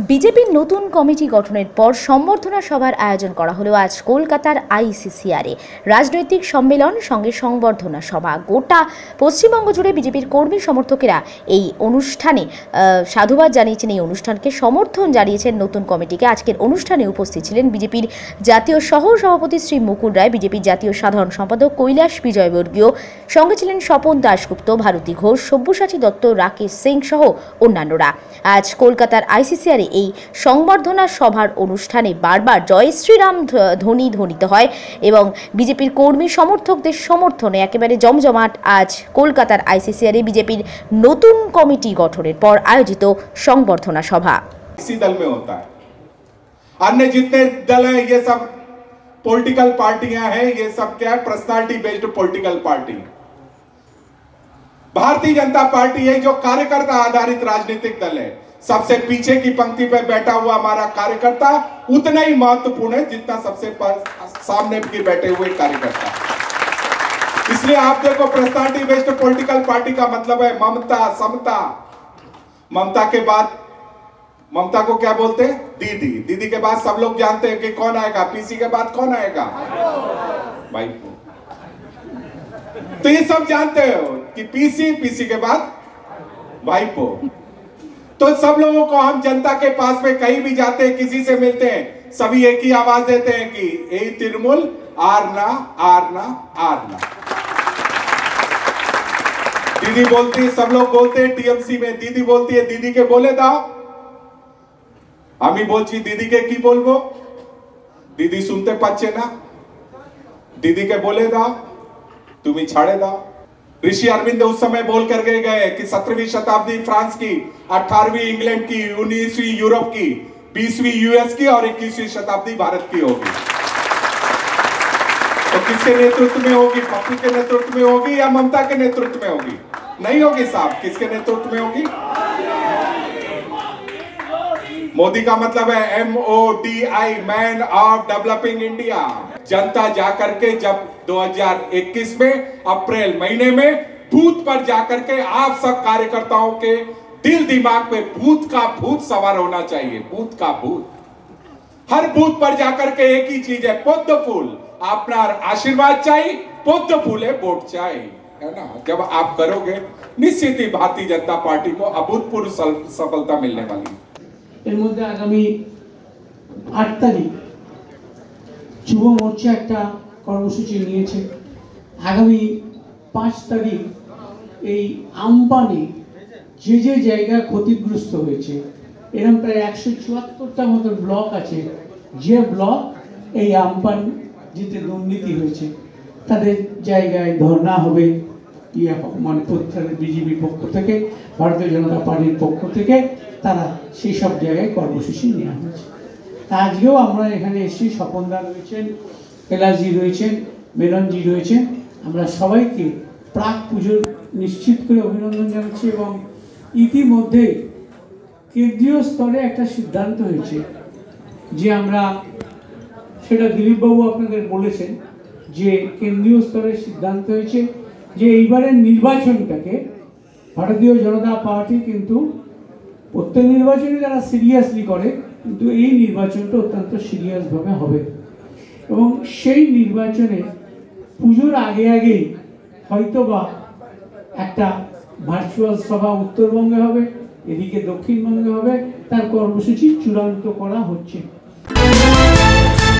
বিজেপির নতুন কমিটি গঠনের পর সম্বর্ধনা সভার আয়োজন করা হলো আজ কলকাতার আইসিসিআরে। রাজনৈতিক সম্মেলন সঙ্গে সংবর্ধনা সভা। গোটা পশ্চিমবঙ্গ জুড়ে বিজেপির কর্মী সমর্থকেরা এই অনুষ্ঠানে সাধুবাদ জানিয়েছেন, এই অনুষ্ঠানকে সমর্থন জানিয়েছেন নতুন কমিটিকে। আজকের অনুষ্ঠানে উপস্থিত ছিলেন বিজেপির জাতীয় সহ সভাপতি শ্রী মুকুল রায়, বিজেপির জাতীয় সাধারণ সম্পাদক কৈলাস বিজয়বর্গীয়, সঙ্গে ছিলেন স্বপন দাশগুপ্ত, ভারতী ঘোষ, সব্যসাচী দত্ত, রাকেশ সিং সহ অন্যান্যরা। আজ কলকাতার আইসিসিআরে এই সংবর্ধনা সভার অনুষ্ঠানে বারবার জয় শ্রীরাম ধ্বনি ধ্বনিত হয় এবং বিজেপির কর্মী সমর্থকদের সমর্থনে একেবারে জমজমাট আজ কলকাতার আইসিসিআরে বিজেপির নতুন কমিটি গঠনের পর আয়োজিত সংবর্ধনা সভা। इसी दल में होता है, अन्य जितने दल हैं ये सब पॉलिटिकल पार्टियां हैं, ये सब क्या है, personality based political party. Bharatiya Janata party है जो कार्यकर्ता आधारित राजनीतिक दल है। सबसे पीछे की पंक्ति पर बैठा हुआ हमारा कार्यकर्ता उतना ही महत्वपूर्ण है जितना सबसे सामने के बैठे हुए कार्यकर्ता। इसलिए आप देखो, पर्सनालिटी बेस्ड पॉलिटिकल पार्टी का मतलब है ममता, समता। ममता के बाद ममता को क्या बोलते हैं? दीदी। दीदी के बाद सब लोग जानते हैं कि कौन आएगा, पीसी के बाद कौन आएगा? भाई। तो ये सब जानते हो कि पीसी के बाद भाईपो। तो सब लोगों को हम जनता के पास में कहीं भी जाते हैं, किसी से मिलते हैं, सभी एक ही आवाज देते हैं कि ए तिरमुल आरना आरना आरना। दीदी बोलती है, सब लोग बोलते हैं टीएमसी में दीदी बोलती है, दीदी के बोले दाओ। আমি বলছি দিদিকে কি বলবো? দিদি শুনতে পাচ্ছে না, দিদিকে বলে দাও, তুমি ছাড়ে দাও। ऋषि अरविंद उस समय बोल कर गए कि 17वीं शताब्दी फ्रांस की, 18वीं इंग्लैंड की, 19वीं यूरोप की, 20वीं यूएस की और 21वीं शताब्दी भारत की होगी। तो किसके नेतृत्व में होगी? पप्पू के नेतृत्व में होगी या ममता के नेतृत्व में होगी? नहीं होगी साहब। किसके नेतृत्व में होगी? मोदी का मतलब है MODI, man of developing India. जनता जाकर के जब 2021 में अप्रैल महीने में बूथ पर जाकर के आप सब कार्यकर्ताओं के दिल दिमाग पे भूत का भूत सवार होना चाहिए। भूत का भूत हर बूथ पर जाकर के एक ही चीज है, पद्म फूल। अपना आशीर्वाद चाहिए, पद्म फूल है, वोट चाहिए, है ना। जब आप करोगे निश्चित ही भारतीय जनता पार्टी को अभूतपूर्व सफलता मिलने वाली है। এর মধ্যে আগামী 8 তারিখ যুব মোর্চা একটা কর্মসূচি নিয়েছে। আগামী 5 তারিখ এই আমপানে যে যে জায়গা ক্ষতিগ্রস্ত হয়েছে, এরকম প্রায় 174টা মতো ব্লক আছে, যে ব্লক এই আমপান যেতে দুর্নীতি হয়েছে তাদের জায়গায় ধর্ণা হবে। মানে বিজেপির পক্ষ থেকে, ভারতীয় জনতা পার্টির পক্ষ থেকে তারা সেই সব জায়গায় কর্মসূচি নেওয়া হয়েছে। আজকেও আমরা এখানে এসেছি, স্বপনদা রয়েছেন, কৈলাসজি রয়েছেন, মেননজি রয়েছেন। আমরা সবাইকে প্রাক পুজোর নিশ্চিত করে অভিনন্দন জানাচ্ছি এবং ইতিমধ্যে কেন্দ্রীয় স্তরে একটা সিদ্ধান্ত হয়েছে যে আমরা, সেটা দিলীপবাবু আপনাদের বলেছেন, যে কেন্দ্রীয় স্তরে সিদ্ধান্ত হয়েছে যে এইবারের নির্বাচনটাকে ভারতীয় জনতা পার্টি কিন্তু প্রত্যেক নির্বাচনে যারা সিরিয়াসলি করে, কিন্তু এই নির্বাচনটা অত্যন্ত সিরিয়াসভাবে হবে এবং সেই নির্বাচনে পুজোর আগে হয়তোবা একটা ভার্চুয়াল সভা উত্তরবঙ্গে হবে, এদিকে দক্ষিণবঙ্গে হবে, তার কর্মসূচি চূড়ান্ত করা হচ্ছে।